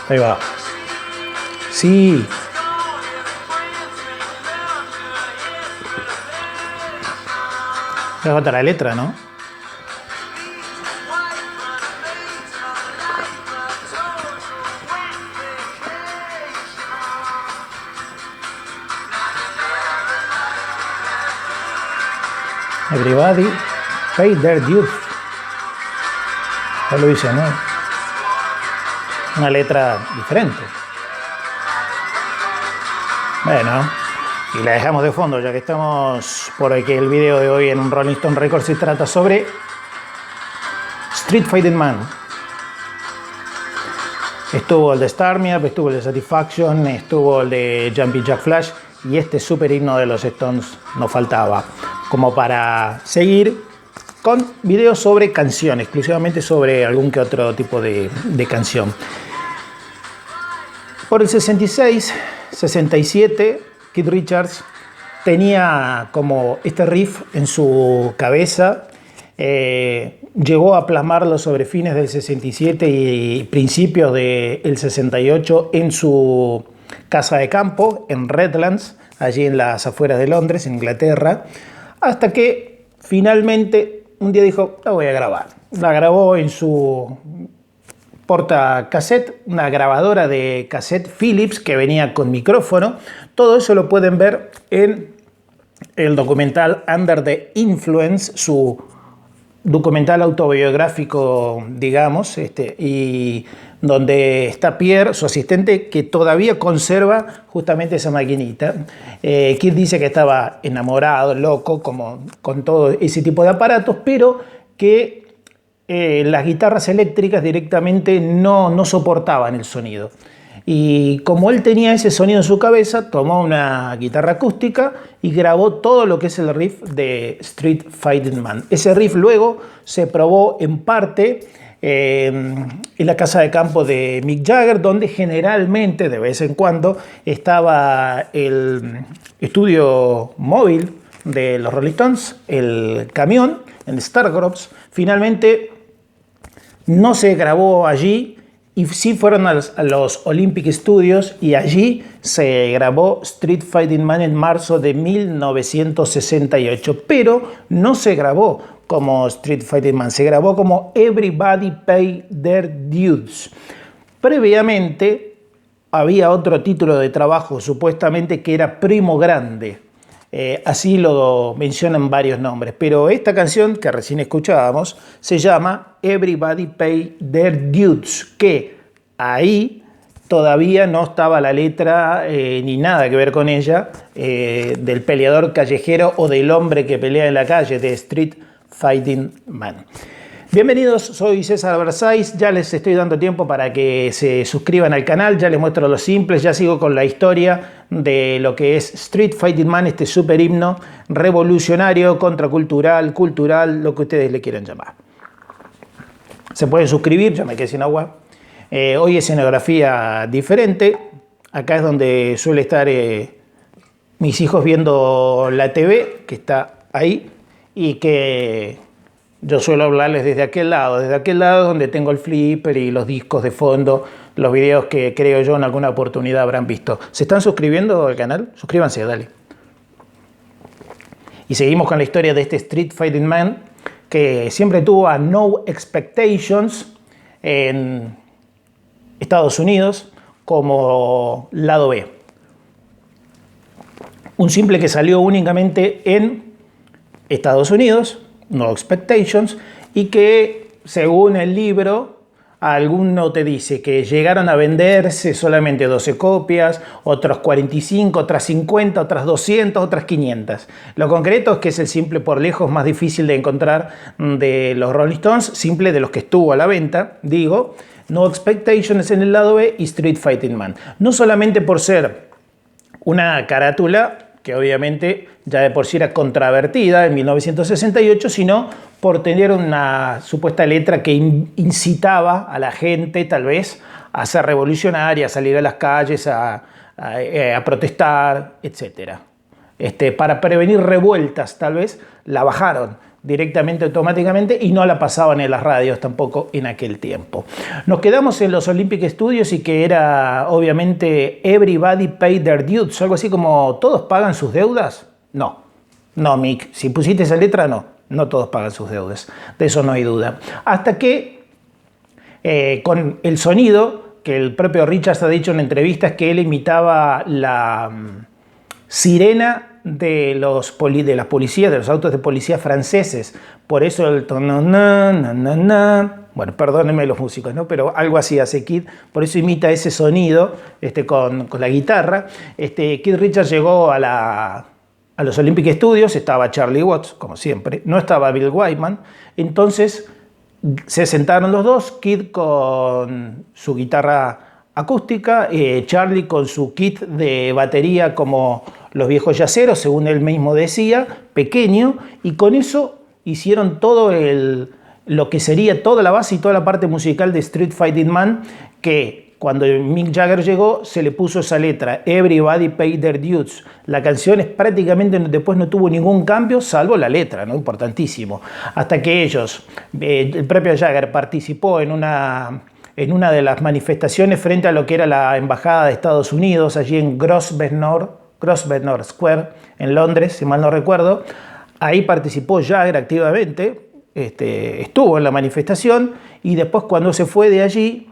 Ahí va. Sí. Me falta la letra, ¿no? Everybody pay their dues. Ya lo dice, ¿no? Una letra diferente. Bueno, y la dejamos de fondo ya que estamos, porque el video de hoy en un Rolling Stone Records se trata sobre Street Fighting Man. Estuvo el de Start Me Up, estuvo el de Satisfaction, estuvo el de Jumping Jack Flash y este super himno de los Stones nos faltaba, como para seguir con videos sobre canciones, exclusivamente sobre algún que otro tipo de canción. Por el 66, 67, Keith Richards tenía como este riff en su cabeza. Llegó a plasmarlo sobre fines del 67 y principios del 68 en su casa de campo en Redlands, allí en las afueras de Londres, en Inglaterra, hasta que finalmente un día dijo, la voy a grabar. La grabó en su portacassette, una grabadora de cassette Philips que venía con micrófono. Todo eso lo pueden ver en el documental Under the Influence, su documental autobiográfico, digamos, y donde está Pierre, su asistente, que todavía conserva justamente esa maquinita. Keith dice que estaba enamorado, loco, como con todo ese tipo de aparatos, pero que las guitarras eléctricas directamente no soportaban el sonido. Y como él tenía ese sonido en su cabeza, tomó una guitarra acústica y grabó todo lo que es el riff de Street Fighting Man. Ese riff luego se probó en parte en la casa de campo de Mick Jagger, donde generalmente, de vez en cuando, estaba el estudio móvil de los Rolling Stones, el camión, en Stargroves. Finalmente no se grabó allí, y sí fueron a los Olympic Studios y allí se grabó Street Fighting Man en marzo de 1968. Pero no se grabó como Street Fighting Man, se grabó como Everybody Pay Their Dues. Previamente había otro título de trabajo supuestamente que era Primo Grande. Así lo mencionan varios nombres, pero esta canción que recién escuchábamos se llama Everybody Pay Their Dues, que ahí todavía no estaba la letra ni nada que ver con ella, del peleador callejero o del hombre que pelea en la calle, de Street Fighting Man. Bienvenidos, soy César Versailles, ya les estoy dando tiempo para que se suscriban al canal, ya les muestro los simples, ya sigo con la historia de lo que es Street Fighting Man, este super himno revolucionario, contracultural, cultural, lo que ustedes le quieran llamar. Se pueden suscribir, ya me quedé sin agua. Hoy es escenografía diferente, acá es donde suele estar mis hijos viendo la TV, que está ahí, y que yo suelo hablarles desde aquel lado donde tengo el flipper y los discos de fondo, los videos que creo yo en alguna oportunidad habrán visto. ¿Se están suscribiendo al canal? Suscríbanse, dale. Y seguimos con la historia de este Street Fighting Man, que siempre tuvo a No Expectations en Estados Unidos como lado B. Un simple que salió únicamente en Estados Unidos, No Expectations, y que según el libro alguno te dice que llegaron a venderse solamente 12 copias, otros 45, otras 50, otras 200, otras 500. Lo concreto es que es el simple por lejos más difícil de encontrar de los Rolling Stones, simple de los que estuvo a la venta, digo. No Expectations en el lado B y Street Fighting Man. No solamente por ser una carátula que obviamente ya de por sí era controvertida en 1968, sino por tener una supuesta letra que incitaba a la gente tal vez a ser revolucionaria, a salir a las calles, a protestar, etc. Para prevenir revueltas tal vez la bajaron, directamente, automáticamente, y no la pasaban en las radios tampoco en aquel tiempo. Nos quedamos en los Olympic Studios y que era obviamente Everybody Paid Their Dues, algo así como ¿todos pagan sus deudas? No, Mick, si pusiste esa letra, no todos pagan sus deudas, de eso no hay duda. Hasta que con el sonido, que el propio Richards ha dicho en entrevistas que él imitaba la sirena de las policías, de los autos de policía franceses. Por eso el bueno, perdónenme los músicos, ¿no? Pero algo así hace Keith, por eso imita ese sonido con la guitarra. Keith Richards llegó a los Olympic Studios, estaba Charlie Watts, como siempre, no estaba Bill Wyman, entonces se sentaron los dos, Keith con su guitarra acústica, Charlie con su kit de batería como los viejos yaceros, según él mismo decía, pequeño, y con eso hicieron todo lo que sería toda la base y toda la parte musical de Street Fighting Man, que cuando Mick Jagger llegó se le puso esa letra, Everybody Paid Their Dues. La canción prácticamente después no tuvo ningún cambio, salvo la letra, ¿no? Importantísimo. Hasta que el propio Jagger participó en una de las manifestaciones frente a lo que era la Embajada de Estados Unidos, allí en Grosvenor Square, en Londres, si mal no recuerdo. Ahí participó Jagger activamente, estuvo en la manifestación, y después cuando se fue de allí,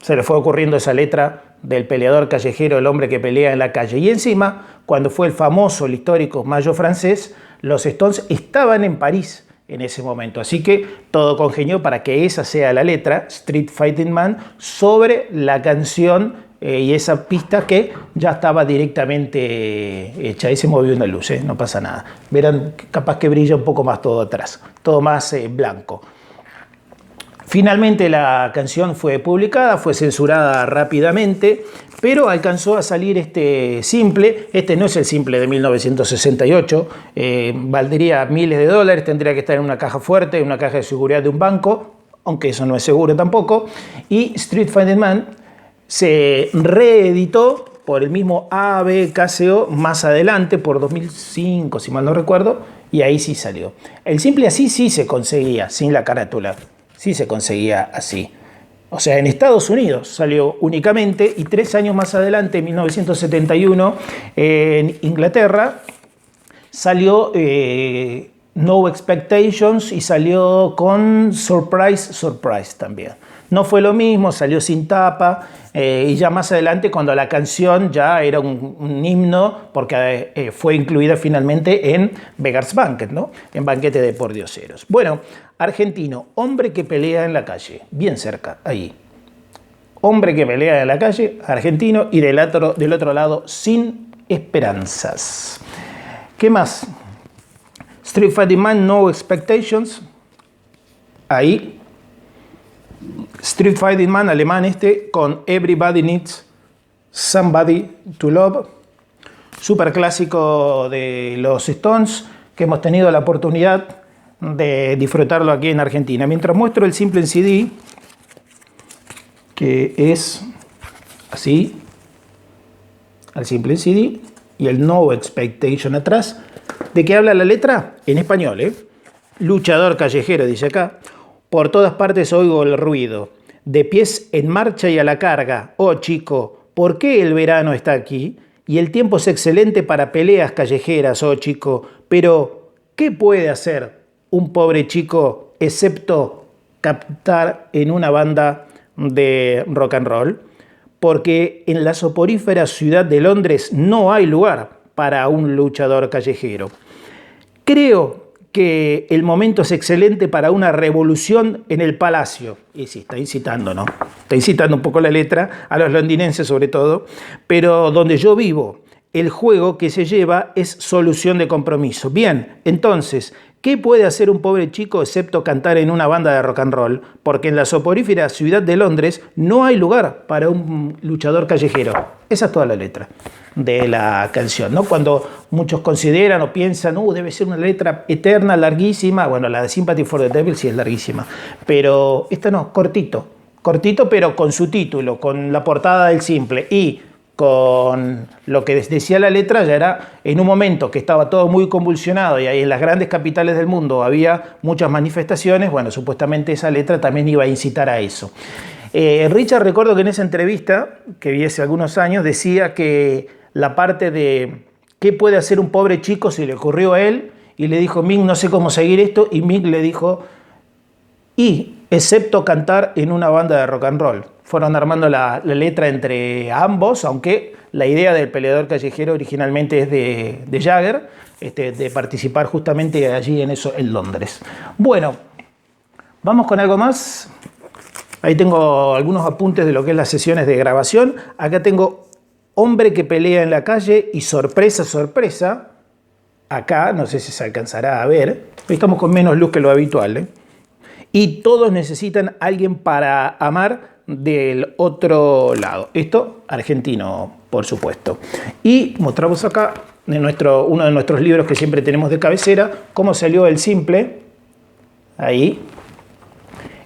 se le fue ocurriendo esa letra del peleador callejero, el hombre que pelea en la calle. Y encima, cuando fue el histórico Mayo francés, los Stones estaban en París en ese momento. Así que todo congenió para que esa sea la letra, Street Fighting Man, sobre la canción y esa pista que ya estaba directamente hecha. Ahí se movió una luz, no pasa nada. Verán, capaz que brilla un poco más todo atrás, todo más blanco. Finalmente la canción fue publicada, fue censurada rápidamente, pero alcanzó a salir este simple. Este no es el simple de 1968, valdría miles de dólares, tendría que estar en una caja fuerte, en una caja de seguridad de un banco, aunque eso no es seguro tampoco. Y Street Fighting Man se reeditó por el mismo ABKCO más adelante, por 2005, si mal no recuerdo, y ahí sí salió. El simple así sí se conseguía, sin la carátula. Sí se conseguía así. O sea, en Estados Unidos salió únicamente, y 3 años más adelante, en 1971, en Inglaterra, salió No Expectations y salió con Surprise también. No fue lo mismo, salió sin tapa, y ya más adelante, cuando la canción ya era un himno, porque fue incluida finalmente en Beggars Banquet, ¿no? En Banquete de Pordioseros. Bueno, argentino, hombre que pelea en la calle, bien cerca, ahí. Hombre que pelea en la calle, argentino, y del otro lado, sin esperanzas. ¿Qué más? Street Fighting Man, No Expectations, ahí. Street Fighting Man, alemán con Everybody Needs Somebody to Love, súper clásico de los Stones, que hemos tenido la oportunidad de disfrutarlo aquí en Argentina. Mientras muestro el simple en CD, que es así, el simple en CD, y el No Expectation atrás. ¿De qué habla la letra? En español, Luchador callejero, dice acá. Por todas partes oigo el ruido, de pies en marcha y a la carga. Oh chico, ¿por qué el verano está aquí? Y el tiempo es excelente para peleas callejeras, oh chico. Pero, ¿qué puede hacer un pobre chico excepto captar en una banda de rock and roll? Porque en la soporífera ciudad de Londres no hay lugar para un luchador callejero. Creo que el momento es excelente para una revolución en el palacio. Y sí, está incitando, ¿no? Está incitando un poco la letra, a los londinenses sobre todo, pero donde yo vivo, el juego que se lleva es solución de compromiso. Bien, entonces, ¿qué puede hacer un pobre chico excepto cantar en una banda de rock and roll? Porque en la soporífera ciudad de Londres no hay lugar para un luchador callejero. Esa es toda la letra de la canción, ¿no? Cuando muchos consideran o piensan, debe ser una letra eterna, larguísima. Bueno, la de Sympathy for the Devil sí es larguísima, pero esta no, cortito, pero con su título, con la portada del simple y con lo que decía la letra, ya era en un momento que estaba todo muy convulsionado y ahí en las grandes capitales del mundo había muchas manifestaciones. Bueno, supuestamente esa letra también iba a incitar a eso. Richard, recuerdo que en esa entrevista que vi hace algunos años decía que la parte de qué puede hacer un pobre chico se le ocurrió a él y le dijo, Mick, no sé cómo seguir esto, y Mick le dijo, y excepto cantar en una banda de rock and roll. Fueron armando la letra entre ambos, aunque la idea del Peleador Callejero originalmente es de Jagger, de participar justamente allí en eso en Londres. Bueno, vamos con algo más. Ahí tengo algunos apuntes de lo que es las sesiones de grabación. Acá tengo Hombre que pelea en la calle y sorpresa, sorpresa. Acá, no sé si se alcanzará a ver. Hoy estamos con menos luz que lo habitual, ¿eh? Y todos necesitan alguien para amar del otro lado. Esto, argentino, por supuesto. Y mostramos acá uno de nuestros libros que siempre tenemos de cabecera, cómo salió el simple, ahí,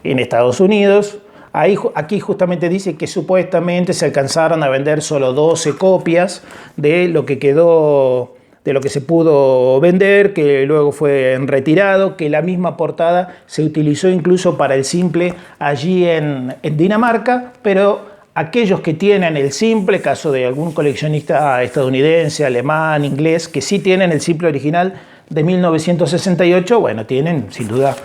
en Estados Unidos. Aquí justamente dice que supuestamente se alcanzaron a vender solo 12 copias de lo que quedó, de lo que se pudo vender, que luego fue retirado, que la misma portada se utilizó incluso para el simple allí en Dinamarca, pero aquellos que tienen el simple, caso de algún coleccionista estadounidense, alemán, inglés, que sí tienen el simple original de 1968, bueno, tienen sin duda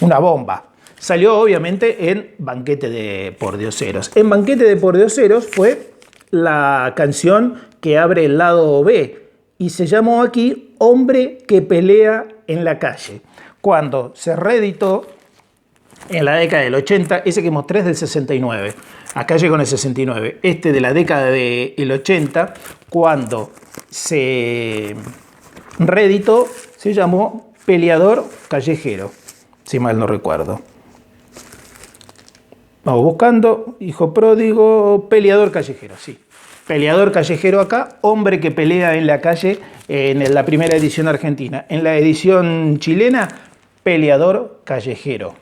una bomba. Salió obviamente en Banquete de Pordioseros. En Banquete de Pordioseros fue la canción que abre el lado B y se llamó aquí Hombre que pelea en la calle. Cuando se reeditó en la década del 80, ese que mostré es del 69, acá llegó en el 69, de la década del 80, cuando se reeditó, se llamó Peleador Callejero, si mal no recuerdo. Vamos buscando, hijo pródigo, Peleador Callejero, sí. Peleador Callejero acá, Hombre que pelea en la calle en la primera edición argentina. En la edición chilena, Peleador Callejero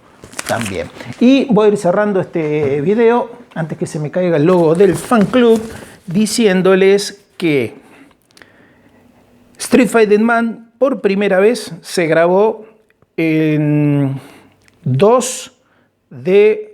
también. Y voy a ir cerrando este video, antes que se me caiga el logo del fan club, diciéndoles que Street Fighting Man por primera vez se grabó en 2 de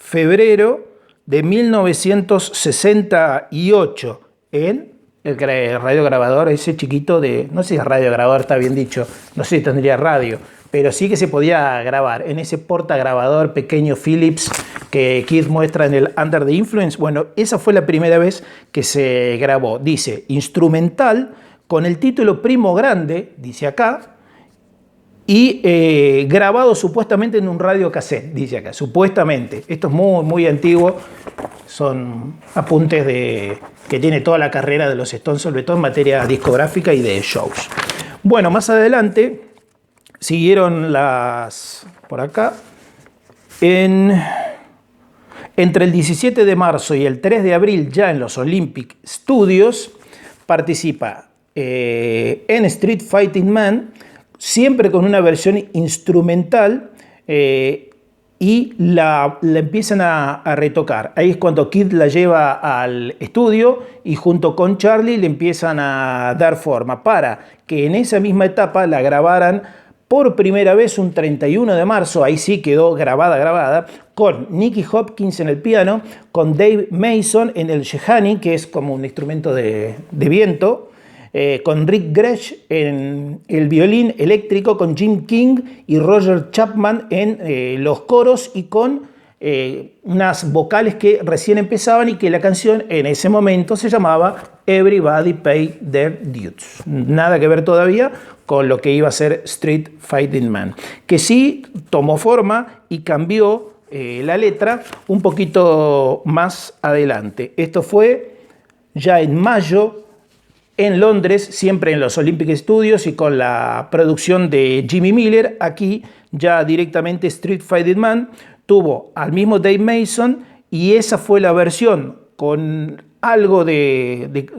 febrero de 1968 en el radiograbador ese chiquito de, no sé si radiograbador está bien dicho, no sé si tendría radio, pero sí que se podía grabar en ese portagrabador pequeño Philips que Keith muestra en el Under the Influence. Bueno, esa fue la primera vez que se grabó. Dice instrumental con el título Primo Grande, dice acá, y grabado supuestamente en un radiocassette, dice acá, supuestamente. Esto es muy, muy antiguo, son apuntes que tiene toda la carrera de los Stones, sobre todo en materia discográfica y de shows. Bueno, más adelante siguieron por acá, entre el 17 de marzo y el 3 de abril, ya en los Olympic Studios, participa en Street Fighting Man, siempre con una versión instrumental, y la empiezan a retocar. Ahí es cuando Kid la lleva al estudio y junto con Charlie le empiezan a dar forma para que en esa misma etapa la grabaran por primera vez un 31 de marzo, ahí sí quedó grabada, con Nicky Hopkins en el piano, con Dave Mason en el Shehani, que es como un instrumento de viento, con Rick Gresh en el violín eléctrico, con Jim King y Roger Chapman en los coros y con unas vocales que recién empezaban y que la canción en ese momento se llamaba Everybody Pay Their Dues. Nada que ver todavía con lo que iba a ser Street Fighting Man, que sí tomó forma y cambió la letra un poquito más adelante. Esto fue ya en mayo en Londres, siempre en los Olympic Studios y con la producción de Jimmy Miller. Aquí ya directamente Street Fighting Man tuvo al mismo Dave Mason y esa fue la versión con algo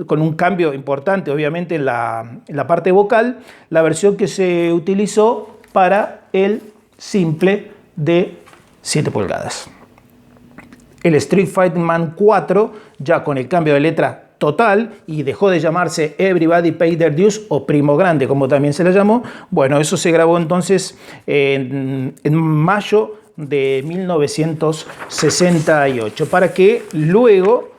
con un cambio importante obviamente en la parte vocal, la versión que se utilizó para el simple de 7 pulgadas. el Street Fighting Man 4, ya con el cambio de letra total, y dejó de llamarse Everybody Pay Their Dues o Primo Grande, como también se le llamó. Bueno, eso se grabó entonces en mayo de 1968, para que luego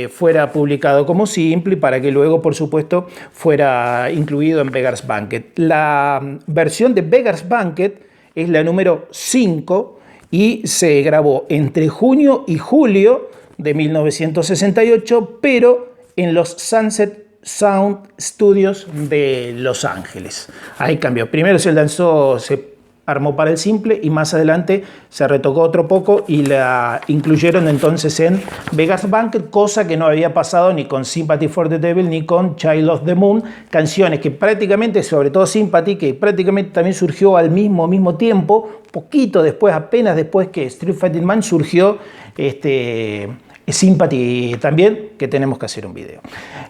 fuera publicado como simple y para que luego, por supuesto, fuera incluido en Beggar's Banquet. La versión de Beggar's Banquet es la número 5 y se grabó entre junio y julio de 1968, pero en los Sunset Sound Studios de Los Ángeles. Ahí cambió. Primero se lanzó, se armó para el simple y más adelante se retocó otro poco y la incluyeron entonces en Beggar's Banquet, cosa que no había pasado ni con Sympathy for the Devil ni con Child of the Moon, canciones que prácticamente, sobre todo Sympathy, que prácticamente también surgió al mismo tiempo, poquito después, apenas después que Street Fighting Man surgió Sympathy también, que tenemos que hacer un video.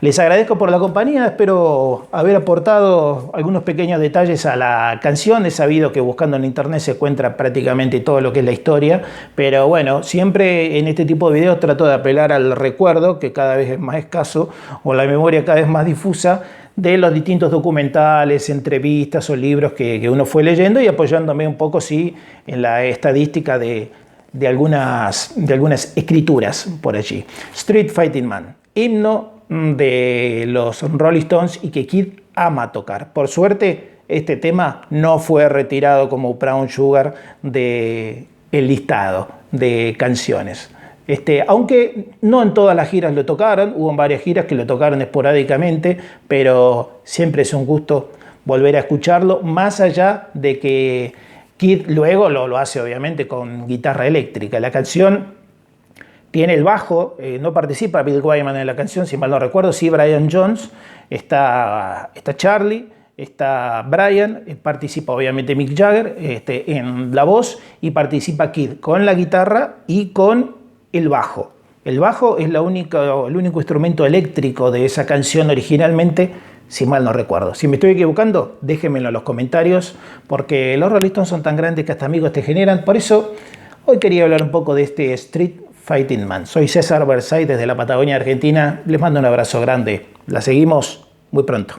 Les agradezco por la compañía, espero haber aportado algunos pequeños detalles a la canción. He sabido que buscando en internet se encuentra prácticamente todo lo que es la historia, pero bueno, siempre en este tipo de videos trato de apelar al recuerdo, que cada vez es más escaso, o la memoria cada vez más difusa, de los distintos documentales, entrevistas o libros que uno fue leyendo, y apoyándome un poco, sí, en la estadística de algunas escrituras por allí. Street Fighting Man, himno de los Rolling Stones y que Kid ama tocar. Por suerte, este tema no fue retirado como Brown Sugar del listado de canciones. Aunque no en todas las giras lo tocaron, hubo varias giras que lo tocaron esporádicamente, pero siempre es un gusto volver a escucharlo, más allá de que Kid luego lo hace obviamente con guitarra eléctrica. La canción tiene el bajo, no participa Bill Wyman en la canción, si mal no recuerdo, sí Brian Jones, está Charlie, está Brian, participa obviamente Mick Jagger en la voz y participa Kid con la guitarra y con el bajo. El bajo es el único instrumento eléctrico de esa canción originalmente, si mal no recuerdo. Si me estoy equivocando, déjenmelo en los comentarios, porque los Rolling Stones son tan grandes que hasta amigos te generan. Por eso, hoy quería hablar un poco de este Street Fighting Man. Soy César Versailles desde la Patagonia, Argentina. Les mando un abrazo grande. La seguimos muy pronto.